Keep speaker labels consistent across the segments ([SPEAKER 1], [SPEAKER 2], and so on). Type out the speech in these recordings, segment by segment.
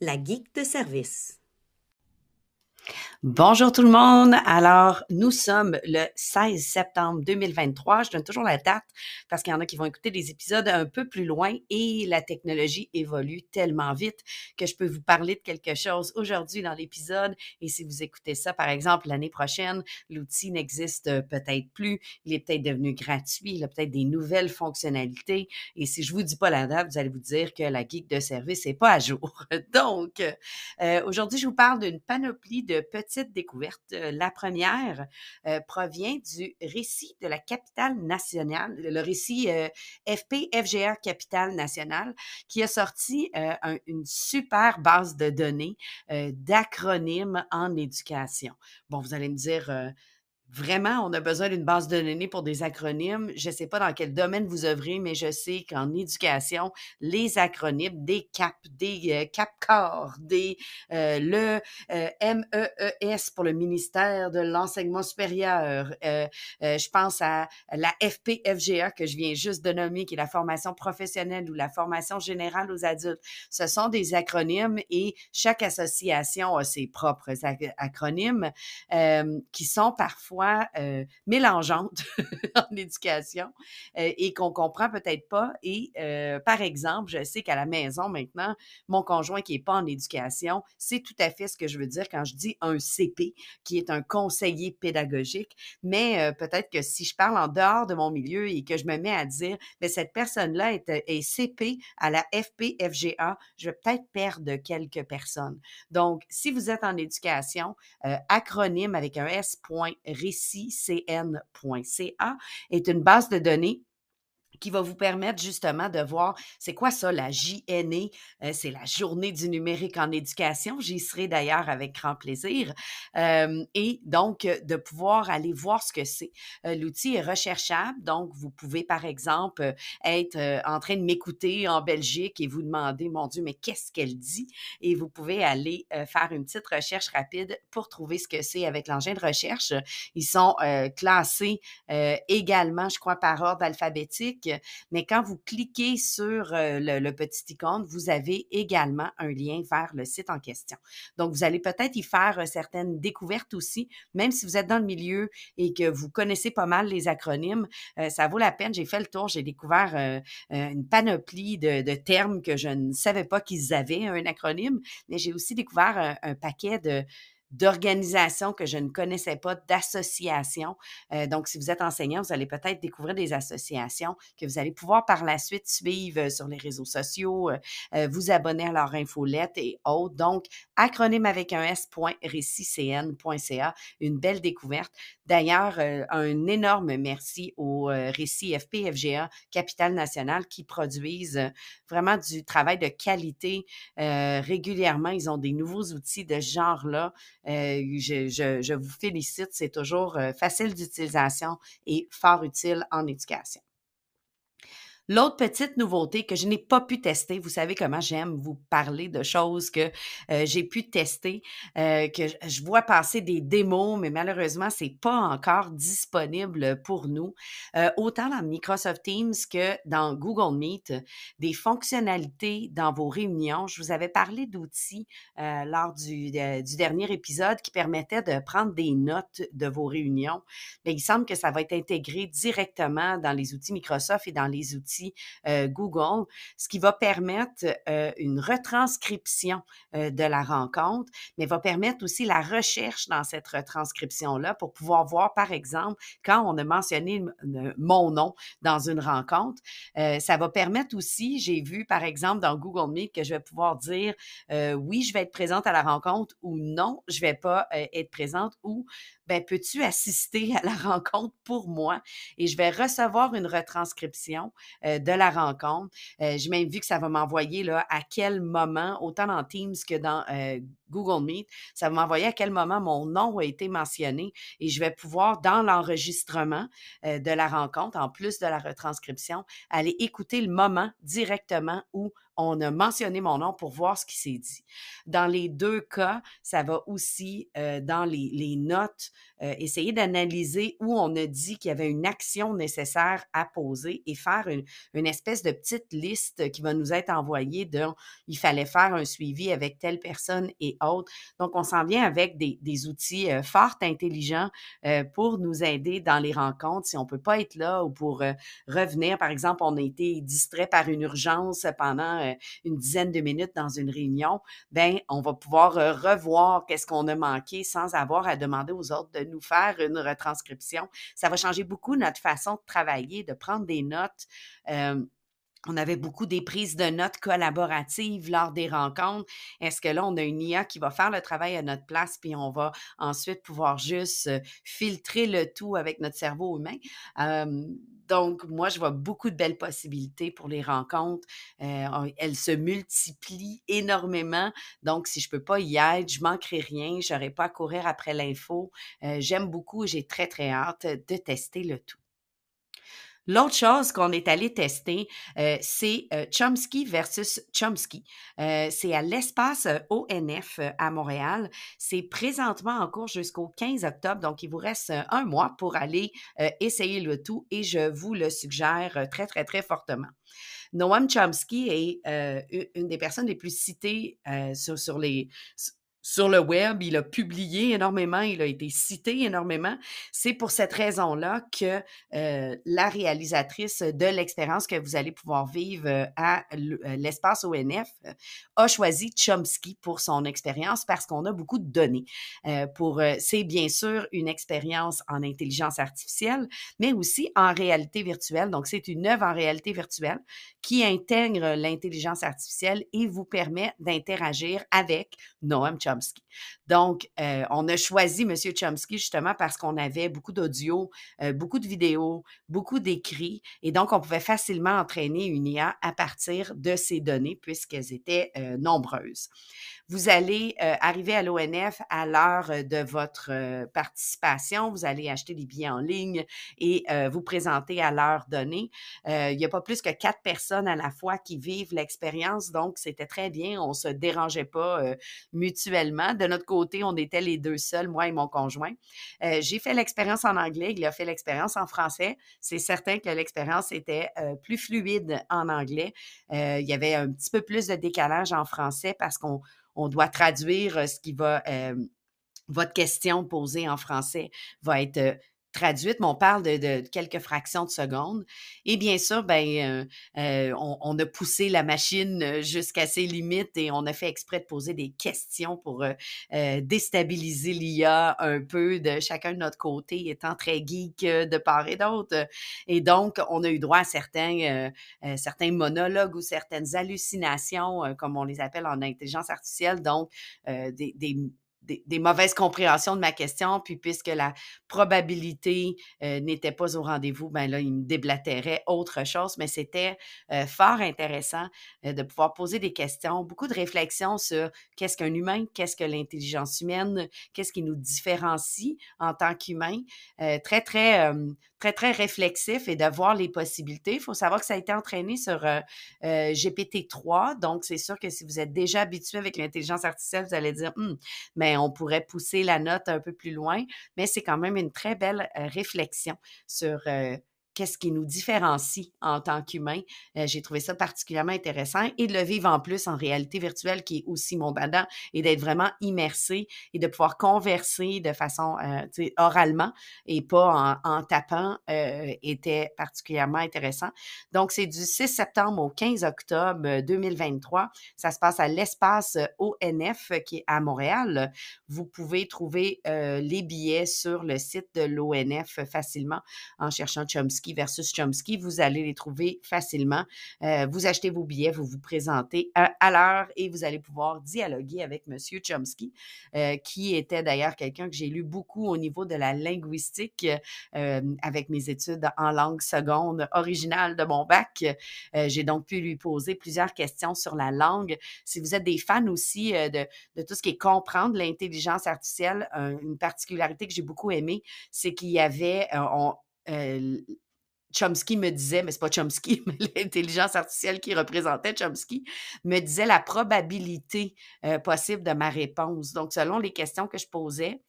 [SPEAKER 1] La geek de service.
[SPEAKER 2] Bonjour tout le monde. Alors, nous sommes le 16 septembre 2023. Je donne toujours la date parce qu'il y en a qui vont écouter des épisodes un peu plus loin et la technologie évolue tellement vite que je peux vous parler de quelque chose aujourd'hui dans l'épisode. Et si vous écoutez ça, par exemple, l'année prochaine, l'outil n'existe peut-être plus. Il est peut-être devenu gratuit. Il a peut-être des nouvelles fonctionnalités. Et si je vous dis pas la date, vous allez vous dire que la geek de service n'est pas à jour. Donc, aujourd'hui, je vous parle d'une panoplie de petites découvertes. La première provient du récit de la capitale nationale, le récit FPFGA Capitale nationale, qui a sorti une super base de données d'acronymes en éducation. Bon, vous allez me dire, vraiment, on a besoin d'une base de données pour des acronymes. Je ne sais pas dans quel domaine vous œuvrez, mais je sais qu'en éducation, les acronymes, des CAP, des CAPCOR, MEES pour le ministère de l'Enseignement supérieur. Je pense à la FPFGA que je viens juste de nommer, qui est la formation professionnelle ou la formation générale aux adultes. Ce sont des acronymes et chaque association a ses propres acronymes qui sont parfois mélangeantes en éducation et qu'on comprend peut-être pas. Et par exemple, je sais qu'à la maison maintenant, mon conjoint qui est pas en éducation, c'est tout à fait ce que je veux dire quand je dis un CP, qui est un conseiller pédagogique. Mais peut-être que si je parle en dehors de mon milieu et que je me mets à dire, mais cette personne-là est CP à la FPFGA, je vais peut-être perdre quelques personnes. Donc, si vous êtes en éducation, acronyme avec un s.récicn.ca est une base de données qui va vous permettre justement de voir c'est quoi ça, la JNE, c'est la Journée du numérique en éducation. J'y serai d'ailleurs avec grand plaisir. Et donc, de pouvoir aller voir ce que c'est. L'outil est recherchable, donc vous pouvez, par exemple, être en train de m'écouter en Belgique et vous demander, mon Dieu, mais qu'est-ce qu'elle dit? Et vous pouvez aller faire une petite recherche rapide pour trouver ce que c'est avec l'engin de recherche. Ils sont classés également, je crois, par ordre alphabétique. Mais quand vous cliquez sur le petit icône, vous avez également un lien vers le site en question. Donc, vous allez peut-être y faire certaines découvertes aussi, même si vous êtes dans le milieu et que vous connaissez pas mal les acronymes, ça vaut la peine. J'ai fait le tour, j'ai découvert une panoplie de termes que je ne savais pas qu'ils avaient un acronyme, mais j'ai aussi découvert un paquet d'organisations que je ne connaissais pas, d'associations. Donc, si vous êtes enseignant, vous allez peut-être découvrir des associations que vous allez pouvoir par la suite suivre sur les réseaux sociaux, vous abonner à leur infolette et autres. Donc, acronyme avec un s.récicn.ca, une belle découverte. D'ailleurs, un énorme merci au Récit FPFGA Capitale nationale qui produisent vraiment du travail de qualité régulièrement. Ils ont des nouveaux outils de ce genre-là. Je vous félicite, c'est toujours facile d'utilisation et fort utile en éducation. L'autre petite nouveauté que je n'ai pas pu tester, vous savez comment j'aime vous parler de choses que j'ai pu tester, que je vois passer des démos, mais malheureusement, c'est pas encore disponible pour nous. Autant dans Microsoft Teams que dans Google Meet, des fonctionnalités dans vos réunions. Je vous avais parlé d'outils lors du dernier épisode qui permettaient de prendre des notes de vos réunions. Mais il semble que ça va être intégré directement dans les outils Microsoft et dans les outils Google, ce qui va permettre une retranscription de la rencontre, mais va permettre aussi la recherche dans cette retranscription-là pour pouvoir voir, par exemple, quand on a mentionné mon nom dans une rencontre, ça va permettre aussi, j'ai vu, par exemple, dans Google Meet, que je vais pouvoir dire oui, je vais être présente à la rencontre ou non, je vais pas être présente ou ben, peux-tu assister à la rencontre pour moi? Et je vais recevoir une retranscription de la rencontre. J'ai même vu que ça va m'envoyer là, à quel moment, autant dans Teams que dans Google Meet, ça va m'envoyer à quel moment mon nom a été mentionné et je vais pouvoir, dans l'enregistrement de la rencontre, en plus de la retranscription, aller écouter le moment directement où on a mentionné mon nom pour voir ce qui s'est dit. Dans les deux cas, ça va aussi, dans les notes, essayer d'analyser où on a dit qu'il y avait une action nécessaire à poser et faire une espèce de petite liste qui va nous être envoyée de il fallait faire un suivi avec telle personne et autres. Donc, on s'en vient avec des outils fort intelligents pour nous aider dans les rencontres si on ne peut pas être là ou pour revenir. Par exemple, on a été distrait par une urgence pendant une dizaine de minutes dans une réunion, ben on va pouvoir revoir qu'est-ce qu'on a manqué sans avoir à demander aux autres de nous faire une retranscription. Ça va changer beaucoup notre façon de travailler, de prendre des notes. On avait beaucoup des prises de notes collaboratives lors des rencontres. Est-ce que là, on a une IA qui va faire le travail à notre place, puis on va ensuite pouvoir juste filtrer le tout avec notre cerveau humain? Donc, moi, je vois beaucoup de belles possibilités pour les rencontres. Elles se multiplient énormément. Donc, si je ne peux pas y être, je ne manquerai rien, je n'aurai pas à courir après l'info. J'aime beaucoup et j'ai très, très hâte de tester le tout. L'autre chose qu'on est allé tester, c'est Chomsky versus Chomsky. C'est à l'espace ONF à Montréal. C'est présentement en cours jusqu'au 15 octobre, donc il vous reste un mois pour aller essayer le tout et je vous le suggère très, très, très fortement. Noam Chomsky est une des personnes les plus citées sur le web. Il a publié énormément, il a été cité énormément. C'est pour cette raison-là que la réalisatrice de l'expérience que vous allez pouvoir vivre à l'espace ONF a choisi Chomsky pour son expérience parce qu'on a beaucoup de données. C'est bien sûr une expérience en intelligence artificielle, mais aussi en réalité virtuelle. Donc, c'est une œuvre en réalité virtuelle qui intègre l'intelligence artificielle et vous permet d'interagir avec Noam Chomsky. Donc, on a choisi M. Chomsky justement parce qu'on avait beaucoup d'audio, beaucoup de vidéos, beaucoup d'écrits et donc on pouvait facilement entraîner une IA à partir de ces données puisqu'elles étaient nombreuses. Vous allez arriver à l'ONF à l'heure de votre participation. Vous allez acheter des billets en ligne et vous présenter à l'heure donnée. Il n'y a pas plus que 4 personnes à la fois qui vivent l'expérience, donc c'était très bien. On ne se dérangeait pas mutuellement. De notre côté, on était les deux seuls, moi et mon conjoint. J'ai fait l'expérience en anglais, il a fait l'expérience en français. C'est certain que l'expérience était plus fluide en anglais. Il y avait un petit peu plus de décalage en français parce qu'on doit traduire ce qui va, votre question posée en français va être traduite, mais on parle de quelques fractions de secondes. Et bien sûr, on a poussé la machine jusqu'à ses limites et on a fait exprès de poser des questions pour déstabiliser l'IA un peu de chacun de notre côté, étant très geek de part et d'autre. Et donc, on a eu droit à certains monologues ou certaines hallucinations, comme on les appelle en intelligence artificielle, donc des mauvaises compréhensions de ma question, puis puisque la probabilité n'était pas au rendez-vous, ben là, il me déblatérait autre chose, mais c'était fort intéressant de pouvoir poser des questions, beaucoup de réflexions sur qu'est-ce qu'un humain, qu'est-ce que l'intelligence humaine, qu'est-ce qui nous différencie en tant qu'humain, très, très, très, très réflexif et de voir les possibilités. Il faut savoir que ça a été entraîné sur GPT-3, donc c'est sûr que si vous êtes déjà habitué avec l'intelligence artificielle, vous allez dire, mais on pourrait pousser la note un peu plus loin, mais c'est quand même une très belle réflexion sur qu'est-ce qui nous différencie en tant qu'humains. J'ai trouvé ça particulièrement intéressant et de le vivre en plus en réalité virtuelle qui est aussi mon dada et d'être vraiment immersé et de pouvoir converser de façon oralement et pas en tapant était particulièrement intéressant. Donc, c'est du 6 septembre au 15 octobre 2023. Ça se passe à l'espace ONF qui est à Montréal. Vous pouvez trouver les billets sur le site de l'ONF facilement en cherchant Chomsky Chomsky versus Chomsky, vous allez les trouver facilement. Vous achetez vos billets, vous vous présentez à l'heure et vous allez pouvoir dialoguer avec Monsieur Chomsky, qui était d'ailleurs quelqu'un que j'ai lu beaucoup au niveau de la linguistique avec mes études en langue seconde originale de mon bac. J'ai donc pu lui poser plusieurs questions sur la langue. Si vous êtes des fans aussi de tout ce qui est comprendre l'intelligence artificielle, une particularité que j'ai beaucoup aimée, c'est qu'il y avait, euh, Chomsky me disait, mais c'est pas Chomsky, mais l'intelligence artificielle qui représentait Chomsky, me disait la probabilité possible de ma réponse. Donc, selon les questions que je posais,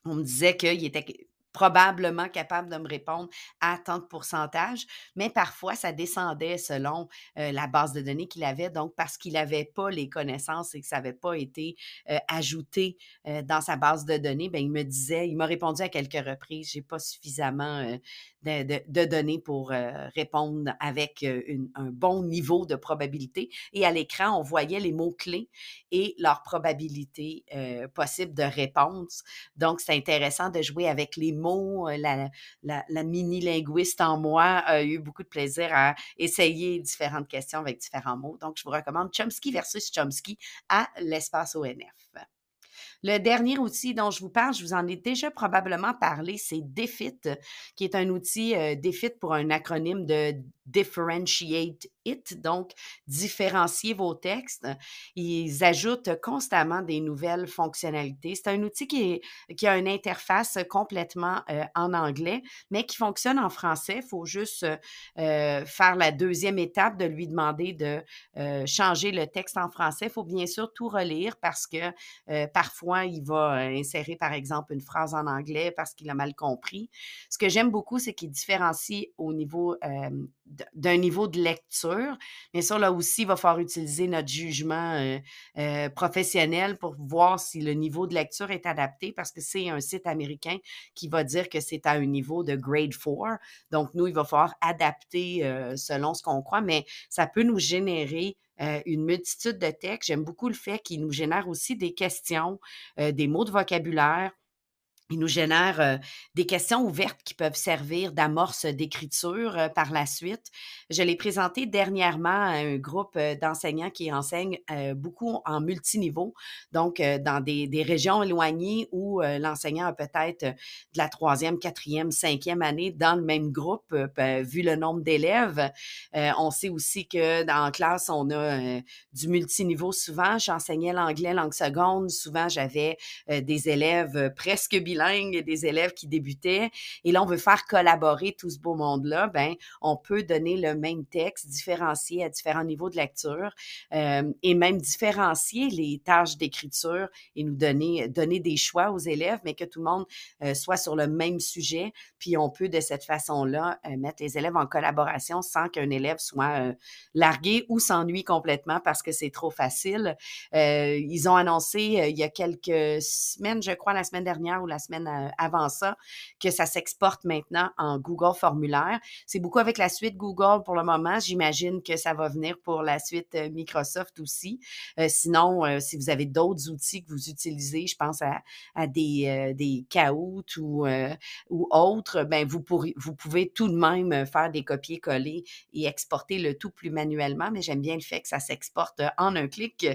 [SPEAKER 2] on me disait qu'il était probablement capable de me répondre à tant de pourcentage, mais parfois, ça descendait selon la base de données qu'il avait. Donc, parce qu'il n'avait pas les connaissances et que ça n'avait pas été ajouté dans sa base de données, bien, il m'a répondu à quelques reprises, j'ai pas suffisamment de données pour répondre avec un bon niveau de probabilité. Et à l'écran, on voyait les mots-clés et leur probabilité possible de réponse. Donc, c'est intéressant de jouer avec les mots. La mini-linguiste en moi a eu beaucoup de plaisir à essayer différentes questions avec différents mots. Donc, je vous recommande Chomsky versus Chomsky à l'espace ONF. Le dernier outil dont je vous parle, je vous en ai déjà probablement parlé, c'est DeFit, qui est un outil DeFit pour un acronyme de Differentiate It, donc différencier vos textes. Ils ajoutent constamment des nouvelles fonctionnalités. C'est un outil qui a une interface complètement en anglais, mais qui fonctionne en français. Il faut juste faire la deuxième étape de lui demander de changer le texte en français. Il faut bien sûr tout relire parce que parfois, il va insérer, par exemple, une phrase en anglais parce qu'il a mal compris. Ce que j'aime beaucoup, c'est qu'il différencie au niveau d'un niveau de lecture. Bien sûr, là aussi, il va falloir utiliser notre jugement professionnel pour voir si le niveau de lecture est adapté parce que c'est un site américain qui va dire que c'est à un niveau de grade 4. Donc, nous, il va falloir adapter selon ce qu'on croit, mais ça peut nous générer une multitude de textes. J'aime beaucoup le fait qu'il nous génère aussi des questions, des mots de vocabulaire. Il nous génère des questions ouvertes qui peuvent servir d'amorce d'écriture par la suite. Je l'ai présenté dernièrement à un groupe d'enseignants qui enseignent beaucoup en multiniveau, donc dans des régions éloignées où l'enseignant a peut-être de la troisième, quatrième, cinquième année dans le même groupe, vu le nombre d'élèves. On sait aussi que dans la classe, on a du multiniveau souvent. J'enseignais l'anglais langue seconde. Souvent, j'avais des élèves presque bilingues, des élèves qui débutaient. Et là, on veut faire collaborer tout ce beau monde-là. Ben, on peut donner le même texte, différencier à différents niveaux de lecture et même différencier les tâches d'écriture et nous donner des choix aux élèves, mais que tout le monde soit sur le même sujet. Puis, on peut de cette façon-là mettre les élèves en collaboration sans qu'un élève soit largué ou s'ennuie complètement parce que c'est trop facile. Ils ont annoncé il y a quelques semaines, je crois, la semaine dernière ou la semaine avant ça, que ça s'exporte maintenant en Google Formulaire. C'est beaucoup avec la suite Google pour le moment. J'imagine que ça va venir pour la suite Microsoft aussi. Sinon, si vous avez d'autres outils que vous utilisez, je pense à des Kahoot ou autres, ben vous pouvez tout de même faire des copier-coller et exporter le tout plus manuellement, mais j'aime bien le fait que ça s'exporte en un clic.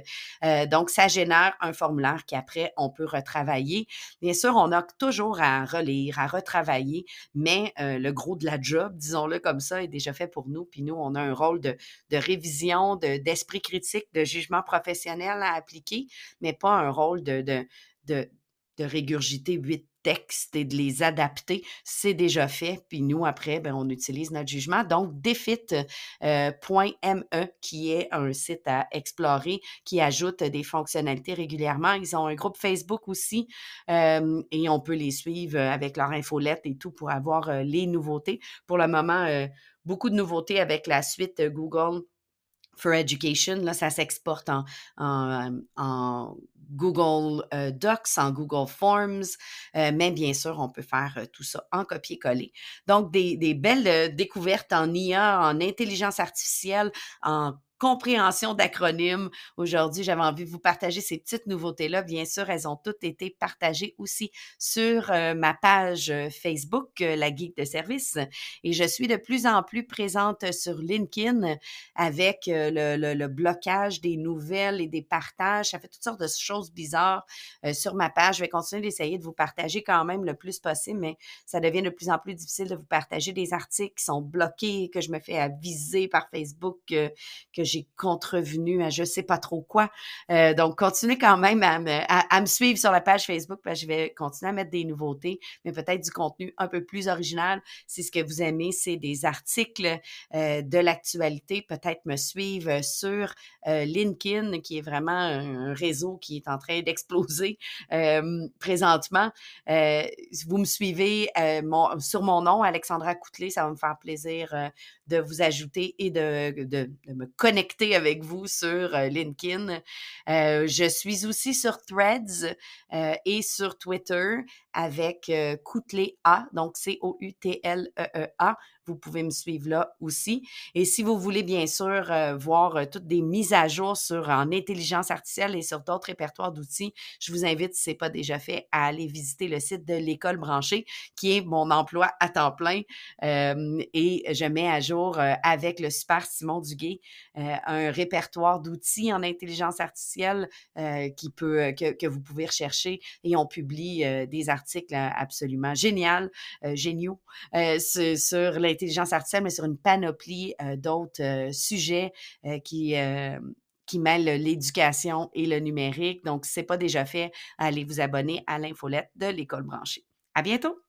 [SPEAKER 2] Donc, ça génère un formulaire qu'après, on peut retravailler. Bien sûr, on a toujours à relire, à retravailler, mais le gros de la job, disons-le comme ça, est déjà fait pour nous. Puis nous, on a un rôle de révision, d'esprit critique, de jugement professionnel à appliquer, mais pas un rôle de régurgiter 8 textes et de les adapter. C'est déjà fait. Puis nous, après, ben, on utilise notre jugement. Donc, defit.me, qui est un site à explorer, qui ajoute des fonctionnalités régulièrement. Ils ont un groupe Facebook aussi et on peut les suivre avec leur infolette et tout pour avoir les nouveautés. Pour le moment, beaucoup de nouveautés avec la suite Google for Education. Là, ça s'exporte en Google Docs, en Google Forms, mais bien sûr, on peut faire tout ça en copier-coller. Donc, des belles découvertes en IA, en intelligence artificielle, en compréhension d'acronymes. Aujourd'hui, j'avais envie de vous partager ces petites nouveautés-là. Bien sûr, elles ont toutes été partagées aussi sur ma page Facebook, La Geek de service. Et je suis de plus en plus présente sur LinkedIn avec le blocage des nouvelles et des partages. Ça fait toutes sortes de choses bizarres sur ma page. Je vais continuer d'essayer de vous partager quand même le plus possible, mais ça devient de plus en plus difficile de vous partager des articles qui sont bloqués, que je me fais aviser par Facebook que j'ai contrevenu à je sais pas trop quoi. Donc, continuez quand même à me suivre sur la page Facebook parce que je vais continuer à mettre des nouveautés, mais peut-être du contenu un peu plus original. Si ce que vous aimez, c'est des articles de l'actualité, peut-être me suivre sur LinkedIn, qui est vraiment un réseau qui est en train d'exploser présentement. Vous me suivez sur mon nom, Alexandra Coutelet, ça va me faire plaisir de vous ajouter et de me connecter avec vous sur LinkedIn. Je suis aussi sur Threads et sur Twitter avec Coutelet A, donc Coutleea. Vous pouvez me suivre là aussi. Et si vous voulez bien sûr voir toutes des mises à jour en intelligence artificielle et sur d'autres répertoires d'outils, je vous invite, si ce n'est pas déjà fait, à aller visiter le site de l'École branchée, qui est mon emploi à temps plein. Et je mets à jour avec le super Simon Duguay un répertoire d'outils en intelligence artificielle que vous pouvez rechercher, et on publie des articles absolument géniaux sur l'intelligence artificielle, mais sur une panoplie d'autres sujets qui mêlent l'éducation et le numérique. Donc, si ce n'est pas déjà fait, allez vous abonner à l'infolette de l'École branchée. À bientôt!